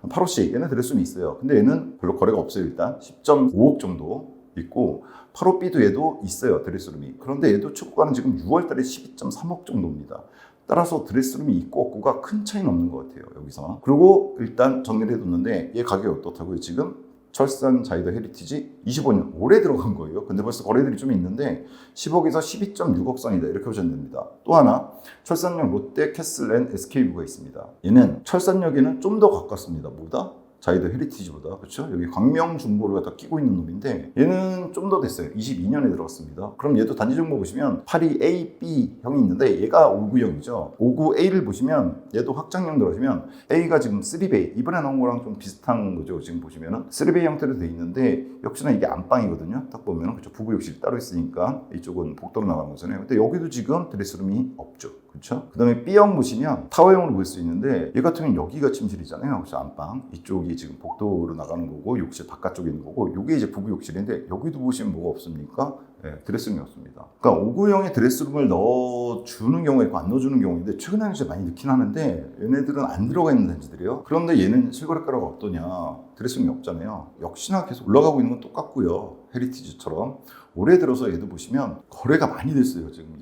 8호씨 얘는 드레스룸이 있어요. 근데 얘는 별로 거래가 없어요. 일단 10.5억 정도 있고 8호B도 얘도 있어요. 드레스룸이. 그런데 얘도 출고가는 지금 6월 달에 12.3억 정도입니다. 따라서 드레스룸이 있고 없고가 큰 차이는 없는 것 같아요. 여기서. 그리고 일단 정리를 해뒀는데 얘 가격이 어떻다고요? 지금 철산 자이더 헤리티지 25년 올해 들어간 거예요. 근데 벌써 거래들이 좀 있는데 10억에서 12.6억 선이다 이렇게 보시면 됩니다. 또 하나 철산역 롯데 캐슬 앤 SK뷰가 있습니다. 얘는 철산역에는 좀 더 가깝습니다. 뭐다? 자이더 헤리티지보다 그렇죠? 여기 광명 중고를 갖다 끼고 있는 놈인데 얘는 좀 더 됐어요. 22년에 들어갔습니다. 그럼 얘도 단지 정보 보시면 82A, B형이 있는데 얘가 59형이죠. 59A를 보시면 얘도 확장형 들어가시면 A가 지금 3베이 이번에 나온 거랑 좀 비슷한 거죠. 지금 보시면은 3베이 형태로 돼 있는데 역시나 이게 안방이거든요. 딱 보면은 그렇죠. 부부 욕실이 따로 있으니까 이쪽은 복도로 나가는 거잖아요. 근데 여기도 지금 드레스룸이 없죠. 그렇죠? 그 다음에 B형 보시면 타워형으로 볼 수 있는데 얘 같은 경우는 여기가 침실이잖아요. 그래서 안방 이쪽이 지금 복도로 나가는 거고 욕실 바깥쪽에 있는 거고 이게 이제 부부 욕실인데 여기도 보시면 뭐가 없습니까? 네, 드레스룸이 없습니다. 그러니까 5구형에 드레스룸을 넣어주는 경우가 있고 안 넣어주는 경우인데 최근에는 진짜 많이 넣긴 하는데 얘네들은 안 들어가 있는 단지들이에요. 그런데 얘는 실거래가가 어떠냐? 드레스룸이 없잖아요. 역시나 계속 올라가고 있는 건 똑같고요. 헤리티지처럼 올해 들어서 얘도 보시면 거래가 많이 됐어요. 지금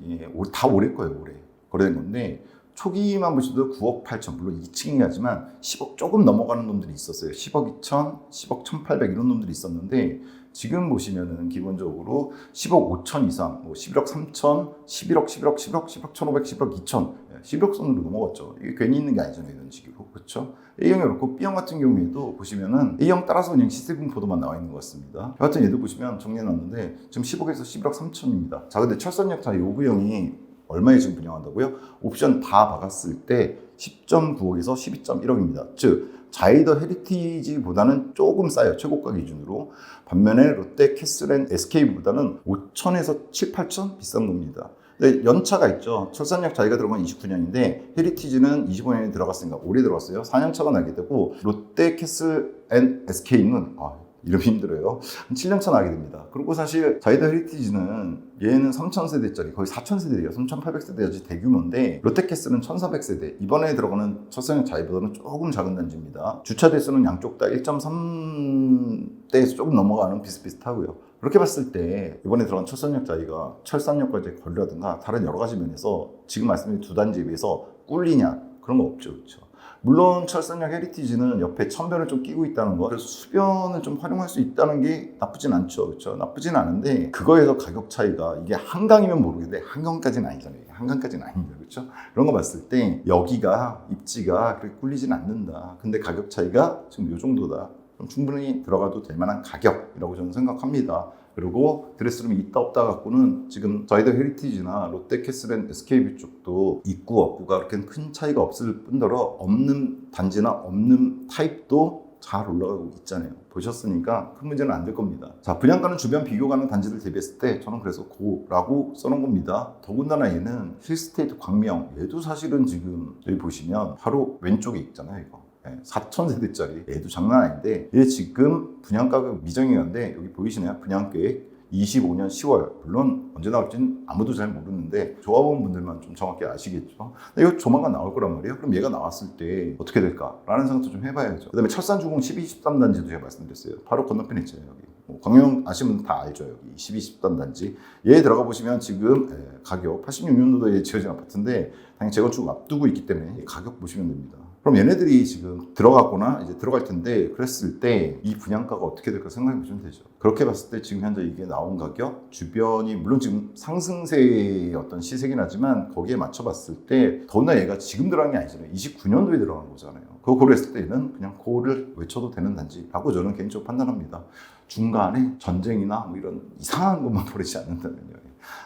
다 올해 거예요. 올해 거래된 건데 초기만 보셔도 9억 8천 물론 2층이긴 하지만 10억 조금 넘어가는 놈들이 있었어요. 10억 2천, 10억 1,800 이런 놈들이 있었는데 지금 보시면은 기본적으로 10억 5천 이상, 뭐 11억 3천, 11억, 11억, 10억, 10억 1,500, 10억 2천, 11억 선으로 넘어갔죠. 이게 괜히 있는 게 아니잖아요, 이런 식으로. 그렇죠? A형이 그렇고 B형 같은 경우에도 보시면은 A형 따라서 그냥 시세 분포도만 나와 있는 것 같습니다. 여하튼 얘도 보시면 정리해놨는데 지금 10억에서 11억 3천입니다. 자, 근데 철산역자 요구형이 얼마에 지금 분양한다고요? 옵션 다 박았을 때 10.9억에서 12.1억입니다. 즉 자이더 헤리티지보다는 조금 싸요. 최고가 기준으로. 반면에 롯데 캐슬앤 SK보다는 5천에서 7, 8천 비싼 겁니다. 근데 연차가 있죠. 철산역 자기가 들어간 29년인데 헤리티지는 25년에 들어갔으니까 올해 들어갔어요. 4년 차가 나게 되고 롯데 캐슬앤 SK는 이름이 힘들어요. 7년차 나게 됩니다. 그리고 사실 자이더 헤리티지는 얘는 3000세대짜리 거의 4000세대예요. 3800세대까지 대규모인데 롯데캐슬은 1400세대. 이번에 들어가는 철산역 자이보다는 조금 작은 단지입니다. 주차 대수는 양쪽 다 1.3대에서 조금 넘어가는 비슷비슷하고요. 그렇게 봤을 때 이번에 들어간 철산역 자이가 철산역과의 거리라든가 다른 여러 가지 면에서 지금 말씀드린 두 단지에 비해서 꿀리냐 그런 거 없죠. 그렇죠? 물론 철산역 헤리티지는 옆에 천변을 좀 끼고 있다는 거, 그래서 수변을 좀 활용할 수 있다는 게 나쁘진 않죠. 그렇죠? 나쁘진 않은데 그거에서 가격 차이가 이게 한강이면 모르겠는데 한강까지는 아니잖아요. 한강까지는 아닙니다. 그렇죠? 그런 거 봤을 때 여기가 입지가 그렇게 꿀리진 않는다. 근데 가격 차이가 지금 이 정도다. 그럼 충분히 들어가도 될 만한 가격이라고 저는 생각합니다. 그리고 드레스룸이 있다 없다 갖고는 지금 자이더 헤리티지나 롯데캐슬앤 SKB 쪽도 입구 없구가 그렇게 큰 차이가 없을 뿐더러 없는 단지나 없는 타입도 잘 올라가고 있잖아요. 보셨으니까 큰 문제는 안 될 겁니다. 자, 분양가는 주변 비교 가는 단지들 대비했을 때 저는 그래서 고라고 써놓은 겁니다. 더군다나 얘는 힐스테이트 광명, 얘도 사실은 지금 여기 보시면 바로 왼쪽에 있잖아요. 이거 4,000세대짜리 얘도 장난 아닌데 얘 지금 분양가가 미정이 한데 여기 보이시나요? 분양계획 25년 10월. 물론 언제 나올지는 아무도 잘 모르는데 조합원 분들만 좀 정확히 아시겠죠. 근데 이거 조만간 나올 거란 말이에요. 그럼 얘가 나왔을 때 어떻게 될까라는 생각도 좀 해봐야죠. 그 다음에 철산주공 12, 13단지도 제가 말씀드렸어요. 바로 건너편에 있잖아요. 여기 광명 아시는 분들 다 알죠. 여기 12, 13단지 얘 들어가 보시면 지금 가격 86년도도에 지어진 아파트인데 당연히 재건축 앞두고 있기 때문에 가격 보시면 됩니다. 그럼 얘네들이 지금 들어갔거나 이제 들어갈 텐데 그랬을 때 이 분양가가 어떻게 될까 생각해 보시면 되죠. 그렇게 봤을 때 지금 현재 이게 나온 가격 주변이 물론 지금 상승세의 어떤 시세긴 하지만 거기에 맞춰 봤을 때 더구나 얘가 지금 들어간 게 아니잖아요. 29년도에 들어간 거잖아요. 그거 고려했을 때는 그냥 고를 외쳐도 되는 단지라고 저는 개인적으로 판단합니다. 중간에 전쟁이나 뭐 이런 이상한 것만 벌이지 않는다면요.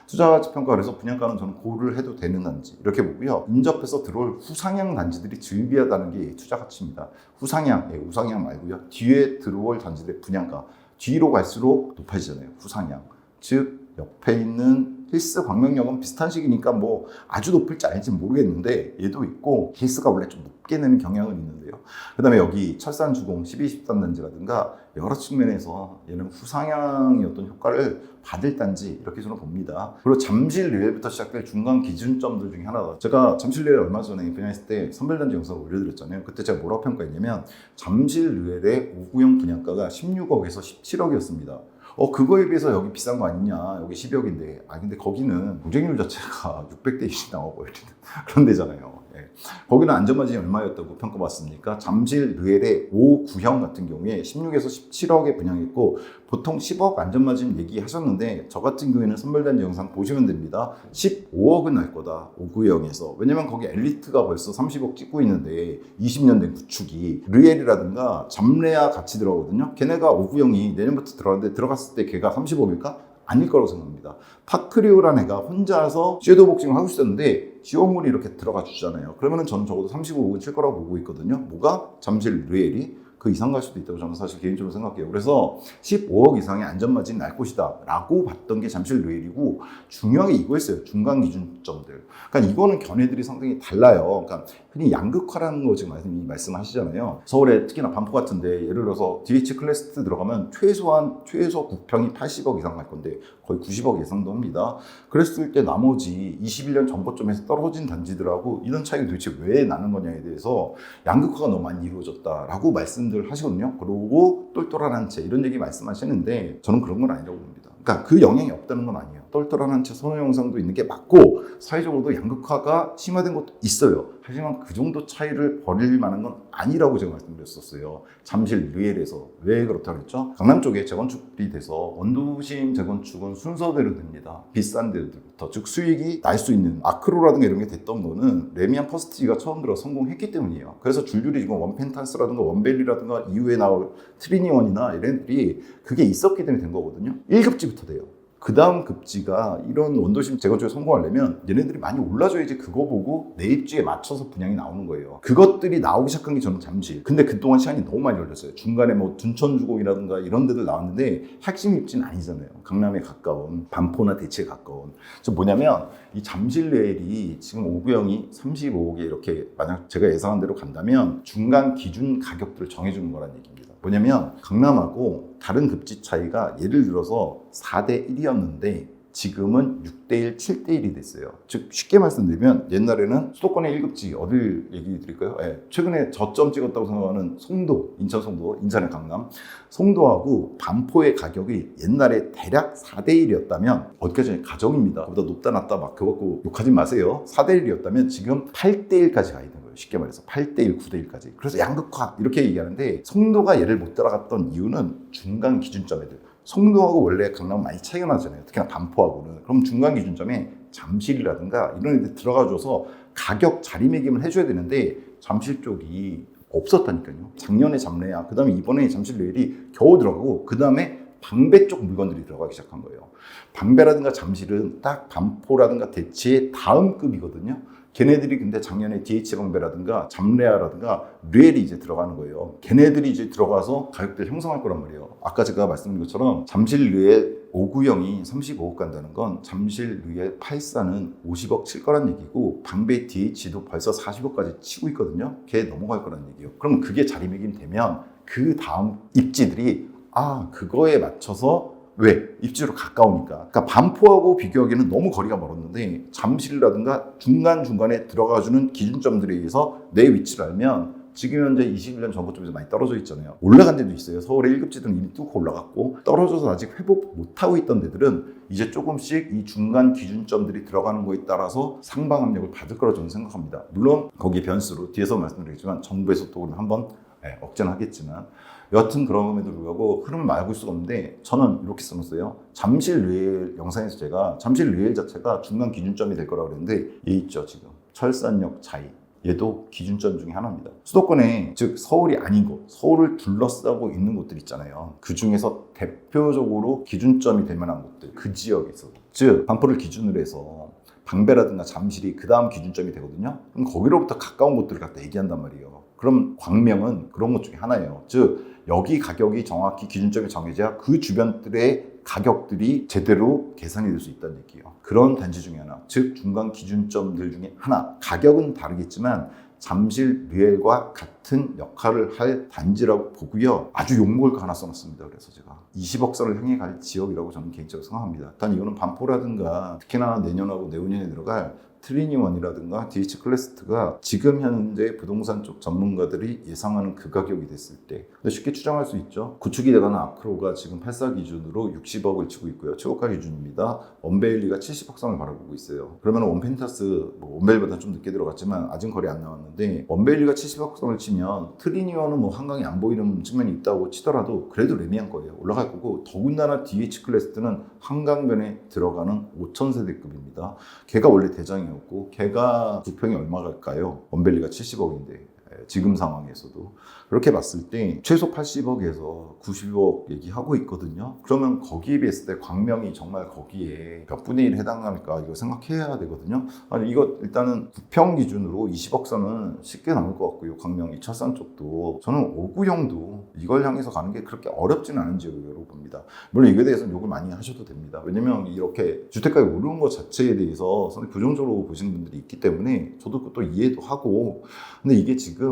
투자가치평가에서 분양가는 저는 고를 해도 되는 단지 이렇게 보고요. 인접해서 들어올 후상향 단지들이 즐비하다는 게 투자가치입니다. 후상향, 우상향 말고요. 뒤에 들어올 단지들의 분양가 뒤로 갈수록 높아지잖아요. 후상향. 즉 옆에 있는 힐스 광명역은 비슷한 시기니까 뭐 아주 높을지 아닐지 모르겠는데 얘도 있고 힐스가 원래 좀 높게 내는 경향은 있는데요. 그 다음에 여기 철산주공 12, 13단지라든가 여러 측면에서 얘는 후상향의 어떤 효과를 받을 단지 이렇게 저는 봅니다. 그리고 잠실 류엘부터 시작될 중간 기준점들 중에 하나가 제가 잠실 류엘 얼마 전에 분양했을 때 선별단지 영상을 올려드렸잖아요. 그때 제가 뭐라고 평가했냐면 잠실 류엘의 5구형 분양가가 16억에서 17억이었습니다. 그거에 비해서 여기 비싼 거 아니냐. 여기 10억인데. 근데 거기는 경쟁률 자체가 600대 1이 나와버리는 그런 데잖아요. 거기는 안전마진이 얼마였다고 평가받습니까? 잠실 르엘의 5구형 같은 경우에 16에서 17억에 분양했고 보통 10억 안전마진 얘기하셨는데 저 같은 경우에는 선별단지 영상 보시면 됩니다. 15억은 날 거다. 5구형에서. 왜냐면 거기 엘리트가 벌써 30억 찍고 있는데 20년 된 구축이 르엘이라든가 잠레아 같이 들어가거든요. 걔네가 5구형이 내년부터 들어갔는데 들어갔을 때 걔가 30억일까? 아닐 거라고 생각합니다. 파크리오라는 애가 혼자서 섀도우 복싱을 하고 있었는데 지원물이 이렇게 들어가 주잖아요. 그러면은 저는 적어도 35억은 칠 거라고 보고 있거든요. 뭐가? 잠실 르엘이 그 이상 갈 수도 있다고 저는 사실 개인적으로 생각해요. 그래서 15억 이상의 안전마진 날 것이다 라고 봤던 게 잠실 르엘이고 중요하게 이거였어요. 중간 기준점들. 그러니까 이거는 견해들이 상당히 달라요. 그러니까 흔히 양극화라는 거 지금 말씀하시잖아요. 서울에 특히나 반포 같은데 예를 들어서 DH 클래스 들어가면 최소 9평이 80억 이상 갈 건데 거의 90억 예상도 합니다. 그랬을 때 나머지 21년 정보점에서 떨어진 단지들하고 이런 차이가 도대체 왜 나는 거냐에 대해서 양극화가 너무 많이 이루어졌다라고 말씀들 하시거든요. 그러고 똘똘한 한 채 이런 얘기 말씀하시는데 저는 그런 건 아니라고 봅니다. 그러니까 그 영향이 없다는 건 아니에요. 똘똘한 한 채 선호 영상도 있는 게 맞고 사회적으로도 양극화가 심화된 것도 있어요. 하지만 그 정도 차이를 벌일 만한 건 아니라고 제가 말씀드렸었어요. 잠실 르엘에서. 왜 그렇다고 했죠? 강남 쪽에 재건축이 돼서 원도심 재건축은 순서대로 됩니다. 비싼 데들부터. 즉 수익이 날 수 있는 아크로라든가 이런 게 됐던 거는 레미안 퍼스트지가 처음 들어 성공했기 때문이에요. 그래서 줄줄이 지금 원펜탄스라든가 원벨리라든가 이후에 나올 트리니원이나 이런 애들이 그게 있었기 때문에 된 거거든요. 1급지부터 돼요. 그 다음 급지가 이런 원도심 재건축에 성공하려면 얘네들이 많이 올라줘야지 그거 보고 내 입지에 맞춰서 분양이 나오는 거예요. 그것들이 나오기 시작한 게 저는 잠실. 근데 그동안 시간이 너무 많이 걸렸어요. 중간에 뭐 둔천주공이라든가 이런 데들 나왔는데 핵심 입지는 아니잖아요. 강남에 가까운 반포나 대치에 가까운. 저 뭐냐면 이 잠실 레일이 지금 오구형이 35억에 이렇게 만약 제가 예상한 대로 간다면 중간 기준 가격들을 정해주는 거란 얘기입니다. 뭐냐면 강남하고 다른 급지 차이가 예를 들어서 4대 1이었는데 지금은 6대1, 7대1이 됐어요. 즉 쉽게 말씀드리면 옛날에는 수도권의 1급지 어딜 얘기 드릴까요? 네, 최근에 저점 찍었다고 생각하는 송도, 인천 송도, 인천의 강남 송도하고 반포의 가격이 옛날에 대략 4대1이었다면 어디까지 가정입니다. 그보다 높다 낮다 막 그거 갖고 욕하지 마세요. 4대1이었다면 지금 8대1까지 가 있는 거예요. 쉽게 말해서 8대1, 9대1까지. 그래서 양극화 이렇게 얘기하는데 송도가 얘를 못 따라갔던 이유는 중간 기준점 애들. 송도하고 원래 강남은 많이 차이가 나잖아요. 특히나 반포하고는. 그럼 중간 기준점에 잠실이라든가 이런 애들 들어가줘서 가격 자리매김을 해줘야 되는데 잠실 쪽이 없었다니까요. 작년에 잠래야, 그 다음에 이번에 잠실 레일이 겨우 들어가고 그 다음에 방배 쪽 물건들이 들어가기 시작한 거예요. 방배라든가 잠실은 딱 반포라든가 대치의 다음 급이거든요. 걔네들이 근데 작년에 DH방배라든가 잠레아라든가 르엘이 이제 들어가는 거예요. 걔네들이 이제 들어가서 가격대를 형성할 거란 말이에요. 아까 제가 말씀드린 것처럼 잠실 르엘 5구형이 35억 간다는 건 잠실 르엘 84는 50억 칠 거란 얘기고 방배 DH도 벌써 40억까지 치고 있거든요. 걔 넘어갈 거란 얘기예요. 그럼 그게 자리매김 되면 그 다음 입지들이 그거에 맞춰서 왜? 입지로 가까우니까. 그러니까 반포하고 비교하기에는 너무 거리가 멀었는데 잠실이라든가 중간중간에 들어가주는 기준점들에 의해서 내 위치를 알면 지금 현재 21년 전부터 많이 떨어져 있잖아요. 올라간 데도 있어요. 서울의 1급지들은 이미 뚝 올라갔고 떨어져서 아직 회복 못하고 있던 데들은 이제 조금씩 이 중간 기준점들이 들어가는 거에 따라서 상방 압력을 받을 거라 저는 생각합니다. 물론 거기에 변수로 뒤에서 말씀드리겠지만 정부에서 또 한번 억제는 하겠지만 여하튼 그럼에도 불구하고 흐름을 막을 수가 없는데 저는 이렇게 써놨어요. 잠실 르엘 영상에서 제가 잠실 르엘 자체가 중간 기준점이 될 거라고 그랬는데 얘 있죠 지금 철산역 차이 얘도 기준점 중에 하나입니다. 수도권에 즉 서울이 아닌 곳 서울을 둘러싸고 있는 곳들 있잖아요. 그 중에서 대표적으로 기준점이 될 만한 곳들 그 지역에서 즉 반포를 기준으로 해서 방배라든가 잠실이 그 다음 기준점이 되거든요. 그럼 거기로부터 가까운 곳들을 갖다 얘기한단 말이에요. 그럼 광명은 그런 것 중에 하나예요. 즉 여기 가격이 정확히 기준점이 정해져야 그 주변들의 가격들이 제대로 계산이 될 수 있다는 얘기예요. 그런 단지 중에 하나, 즉 중간 기준점들 중에 하나. 가격은 다르겠지만 잠실 르엘과 같은 역할을 할 단지라고 보고요. 아주 욕먹을 거 하나 써놨습니다. 그래서 제가 20억 선을 향해 갈 지역이라고 저는 개인적으로 생각합니다. 일단 이거는 반포라든가 특히나 내년하고 내후년에 들어갈 트리니원이라든가 DH 클래스트가 지금 현재 부동산 쪽 전문가들이 예상하는 그 가격이 됐을 때 근데 쉽게 추정할 수 있죠. 구축이 돼가는 아크로가 지금 84 기준으로 60억을 치고 있고요. 최고가 기준입니다. 원베일리가 70억 선을 바라보고 있어요. 그러면 원펜타스 원베일보다 좀 늦게 들어갔지만 아직 거래 안 나왔는데 원베일리가 70억 선을 치면 트리니원은 한강이 안 보이는 측면이 있다고 치더라도 그래도 레미안 거예요. 올라갈 거고 더군다나 DH 클래스트는 한강변에 들어가는 5000세대급입니다. 걔가 원래 대장이에요. 걔가 부평이 얼마 갈까요? 원벨리가 70억인데 지금 상황에서도 그렇게 봤을 때 최소 80억에서 90억 얘기하고 있거든요. 그러면 거기에 비했을 때 광명이 정말 거기에 몇 분의 1 해당할까 이거 생각해야 되거든요. 아니 이거 일단은 부평 기준으로 20억 선은 쉽게 나올 것 같고요. 광명 이 철산 쪽도 저는 오구형도 이걸 향해서 가는 게 그렇게 어렵지는 않은 지역으로 봅니다. 물론 이거에 대해서는 욕을 많이 하셔도 됩니다. 왜냐면 이렇게 주택가가 오르는 것 자체에 대해서 상당히 부정적으로 보시는 분들이 있기 때문에 저도 그것도 이해도 하고 근데 이게 지금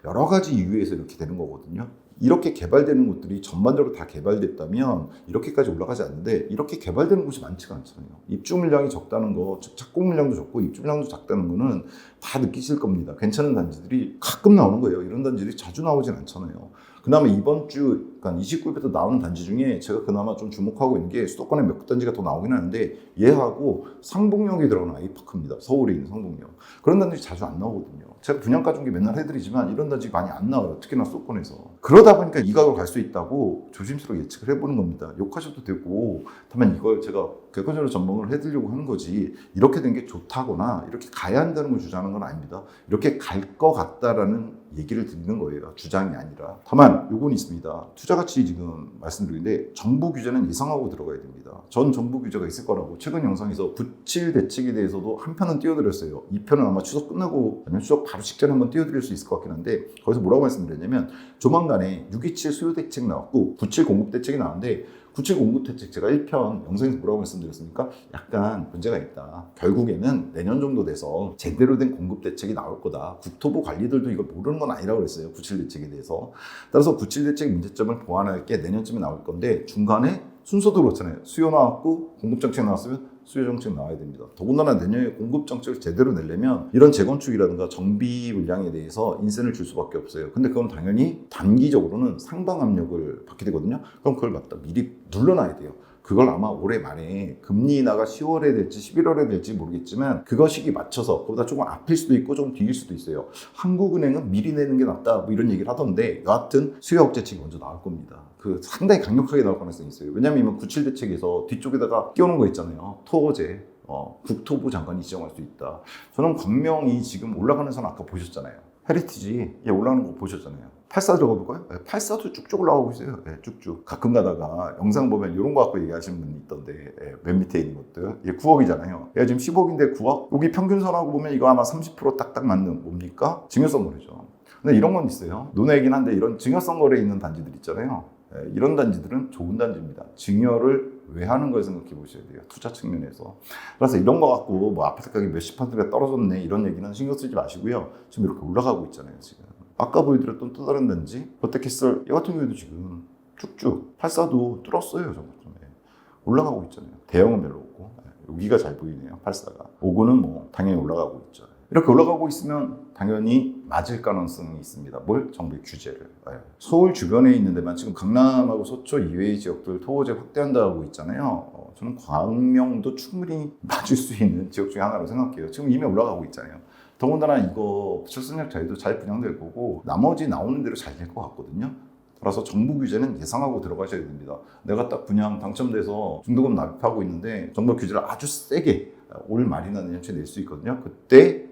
여러 가지 이유에서 이렇게 되는 거거든요. 이렇게 개발되는 곳들이 전반적으로 다 개발됐다면 이렇게까지 올라가지 않는데 이렇게 개발되는 곳이 많지가 않잖아요. 입주 물량이 적다는 거, 즉 착공 물량도 적고 입주 물량도 작다는 거는 다 느끼실 겁니다. 괜찮은 단지들이 가끔 나오는 거예요. 이런 단지들이 자주 나오진 않잖아요. 그다음에 이번 주 그러니까 29일부터 나오는 단지 중에 제가 그나마 좀 주목하고 있는 게 수도권에 몇 단지가 더 나오긴 하는데 얘하고 상봉역에 들어가는 아이파크입니다. 서울에 있는 상봉역. 그런 단지 자주 안 나오거든요. 제가 분양가 중개 맨날 해드리지만 이런 단지 많이 안 나와요. 특히나 수도권에서. 그러다 보니까 이 가격으로 갈 수 있다고 조심스럽게 예측을 해보는 겁니다. 욕하셔도 되고 다만 이걸 제가 객관적으로 전망을 해드리려고 하는 거지 이렇게 된 게 좋다거나 이렇게 가야 한다는 걸 주장하는 건 아닙니다. 이렇게 갈 것 같다라는 얘기를 드리는 거예요. 주장이 아니라. 다만 요건 있습니다. 투자가치 지금 말씀드리는데 정부 규제는 예상하고 들어가야 됩니다. 전 정부 규제가 있을 거라고 최근 영상에서 97 대책에 대해서도 한 편은 띄워드렸어요. 2편은 아마 추석 끝나고 아니면 추석 바로 직전에 한번 띄워드릴 수 있을 것 같긴 한데 거기서 뭐라고 말씀드렸냐면 조만간에 627 수요 대책 나왔고 97 공급 대책이 나왔는데 97 공급 대책 제가 1편 영상에서 뭐라고 말씀드렸습니까? 약간 문제가 있다. 결국에는 내년 정도 돼서 제대로 된 공급 대책이 나올 거다. 국토부 관리들도 이걸 모르는 건 아니라고 그랬어요. 97 대책에 대해서. 따라서 97 대책 문제점을 보완할 게 내년쯤에 나올 건데 중간에 순서도 그렇잖아요. 수요 나왔고 공급 정책 나왔으면 수요 정책 나와야 됩니다. 더군다나 내년에 공급 정책을 제대로 내려면 이런 재건축이라든가 정비 물량에 대해서 인센을 줄 수밖에 없어요. 근데 그건 당연히 단기적으로는 상방 압력을 받게 되거든요. 그럼 그걸 갖다 미리 눌러놔야 돼요. 그걸 아마 올해 말에 금리 인하가 10월에 될지 11월에 될지 모르겠지만 그거 시기 맞춰서 그보다 조금 앞일 수도 있고 조금 뒤일 수도 있어요. 한국은행은 미리 내는 게 낫다 뭐 이런 얘기를 하던데 여하튼 수요 억제책이 먼저 나올 겁니다. 그 상당히 강력하게 나올 가능성이 있어요. 왜냐하면 97 대책에서 뒤쪽에다가 끼워놓은 거 있잖아요. 토어제 국토부 장관이 지정할 수 있다. 저는 광명이 지금 올라가는 선 아까 보셨잖아요. 헤리티지 올라가는 거 보셨잖아요. 84 들어가 볼까요? 84도 쭉쭉 올라가고 있어요. 쭉쭉. 가끔 가다가 영상 보면 이런 거 갖고 얘기하시는 분이 있던데 맨 밑에 있는 것들. 이게 9억이잖아요. 얘가 지금 10억인데 9억? 여기 평균선하고 보면 이거 아마 30% 딱딱 맞는 뭡니까? 증여성 거래죠. 근데 이런 건 있어요. 논외이긴 한데 이런 증여성 거래에 있는 단지들 있잖아요. 이런 단지들은 좋은 단지입니다. 증여를 왜 하는 걸 생각해 보셔야 돼요. 투자 측면에서. 그래서 이런 거 갖고 뭐 아파트 가격이 몇십 퍼센트가 떨어졌네 이런 얘기는 신경 쓰지 마시고요. 지금 이렇게 올라가고 있잖아요. 지금. 아까 보여드렸던 또 다른 단지 롯데캐슬 이 같은 경우에도 지금 쭉쭉 84도 뚫었어요. 저번에 올라가고 있잖아요. 대형은 별로 없고 여기가 잘 보이네요. 84가 59는 뭐 당연히 올라가고 있죠. 이렇게 올라가고 있으면 당연히 맞을 가능성이 있습니다. 뭘? 정부의 규제를. 서울 주변에 있는 데만 지금 강남하고 서초 이외의 지역들 토호제 확대한다고 있잖아요. 저는 광명도 충분히 맞을 수 있는 지역 중에 하나로 생각해요. 지금 이미 올라가고 있잖아요. 더군다나 이거 철선역 자리도 잘 분양될 거고 나머지 나오는 대로 잘 될 것 같거든요. 따라서 정부 규제는 예상하고 들어가셔야 됩니다. 내가 딱 분양 당첨돼서 중도금 납입하고 있는데 정부 규제를 아주 세게 올 말이나 내년 초에 낼 수 있거든요. 그때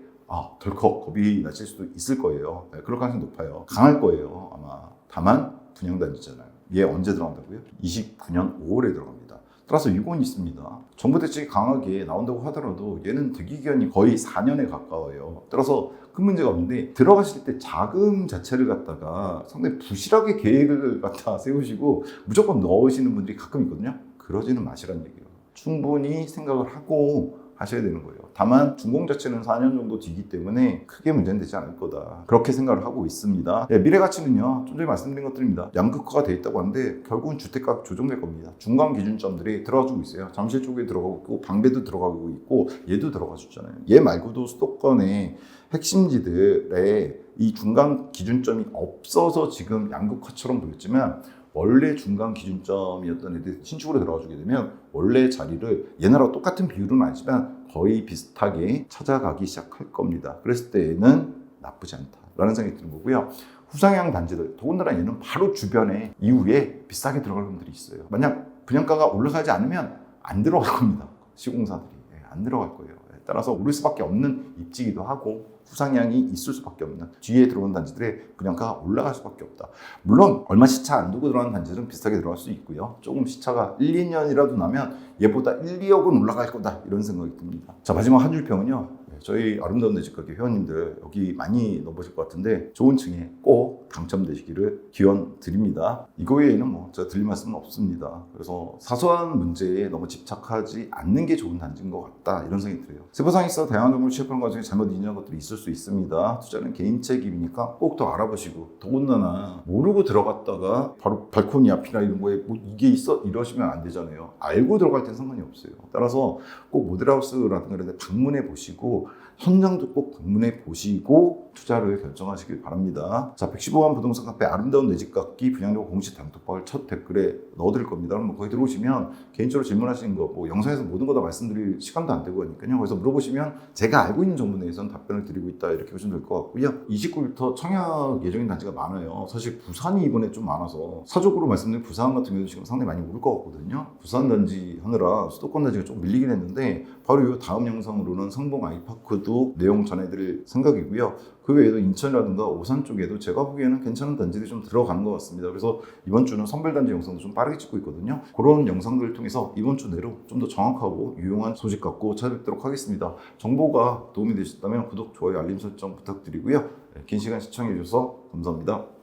덜컥 겁이 나실 수도 있을 거예요. 그럴 가능성이 높아요. 강할 거예요 아마. 다만 분양단지잖아요. 얘 언제 들어간다고요? 29년 5월에 들어갑니다. 따라서 이건 있습니다. 정부 대책이 강하게 나온다고 하더라도 얘는 대기기간이 거의 4년에 가까워요. 따라서 큰 문제가 없는데 들어가실 때 자금 자체를 갖다가 상당히 부실하게 계획을 갖다 세우시고 무조건 넣으시는 분들이 가끔 있거든요. 그러지는 마시라는 얘기예요. 충분히 생각을 하고 하셔야 되는 거예요. 다만 준공 자체는 4년 정도 뒤기 때문에 크게 문제는 되지 않을 거다. 그렇게 생각을 하고 있습니다. 미래 가치는요. 좀 전에 말씀드린 것들입니다. 양극화가 돼 있다고 하는데 결국은 주택가격 조정될 겁니다. 중간 기준점들이 들어가주고 있어요. 잠실 쪽에 들어가고 있고 방배도 들어가고 있고 얘도 들어가 줬잖아요. 얘 말고도 수도권의 핵심지들에 이 중간 기준점이 없어서 지금 양극화처럼 보였지만 원래 중간 기준점이었던 애들이 신축으로 들어가주게 되면 원래 자리를 얘네랑 똑같은 비율은 아니지만 거의 비슷하게 찾아가기 시작할 겁니다. 그랬을 때는 나쁘지 않다라는 생각이 드는 거고요. 후상향 단지들, 더군다나 얘는 바로 주변에 이후에 비싸게 들어갈 분들이 있어요. 만약 분양가가 올라가지 않으면 안 들어갈 겁니다. 시공사들이. 안 들어갈 거예요. 따라서 오를 수밖에 없는 입지기도 하고 후상향이 있을 수밖에 없는 뒤에 들어온 단지들의 분양가가 올라갈 수밖에 없다. 물론 얼마 시차 안 두고 들어가는 단지들은 비싸게 들어갈 수 있고요. 조금 시차가 1, 2년이라도 나면 얘보다 1, 2억은 올라갈 거다 이런 생각이 듭니다. 자, 마지막 한 줄 평은요. 저희 아름다운 내 집가게 회원님들 여기 많이 넣어보실 것 같은데 좋은 층에 꼭 당첨되시기를 기원 드립니다. 이거 외에는 뭐 제가 드릴 말씀은 없습니다. 그래서 사소한 문제에 너무 집착하지 않는 게 좋은 단지인 것 같다 이런 생각이 들어요. 세부상에 있어 다양한 정보를 취합하는 과정에 잘못 인정한 것들이 있을 수 있습니다. 투자는 개인 책임이니까 꼭 더 알아보시고 더군다나 모르고 들어갔다가 바로 발코니 앞이나 이런 거에 뭐 이게 있어 이러시면 안 되잖아요. 알고 들어갈 땐 상관이 없어요. 따라서 꼭 모델하우스라든가 이런 데 방문해 보시고 현장도 꼭 방문해 보시고 투자를 결정하시길 바랍니다. 자, 115만 부동산 카페 아름다운 내 집 갖기 분양료 공시 단톡방을 첫 댓글에 넣어드릴 겁니다. 그럼 거기 들어오시면 개인적으로 질문하시는 거 뭐 영상에서 모든 거 다 말씀드릴 시간도 안 되고 하니까요. 거기서 물어보시면 제가 알고 있는 정보 내에서는 답변을 드리고 있다 이렇게 보시면 될 것 같고요. 29일부터 청약 예정인 단지가 많아요. 사실 부산이 이번에 좀 많아서 사적으로 말씀드린 부산 같은 경우도 지금 상당히 많이 오를 것 같거든요. 부산 단지 하느라 수도권 단지가 좀 밀리긴 했는데 바로 이 다음 영상으로는 성봉 아이파크도 내용 전해드릴 생각이고요. 그 외에도 인천이라든가 오산 쪽에도 제가 보기에는 괜찮은 단지들이 좀 들어가는 것 같습니다. 그래서 이번 주는 선별단지 영상도 좀 빠르게 찍고 있거든요. 그런 영상들을 통해서 이번 주 내로 좀 더 정확하고 유용한 소식 갖고 찾아뵙도록 하겠습니다. 정보가 도움이 되셨다면 구독, 좋아요, 알림 설정 부탁드리고요. 긴 시간 시청해 주셔서 감사합니다.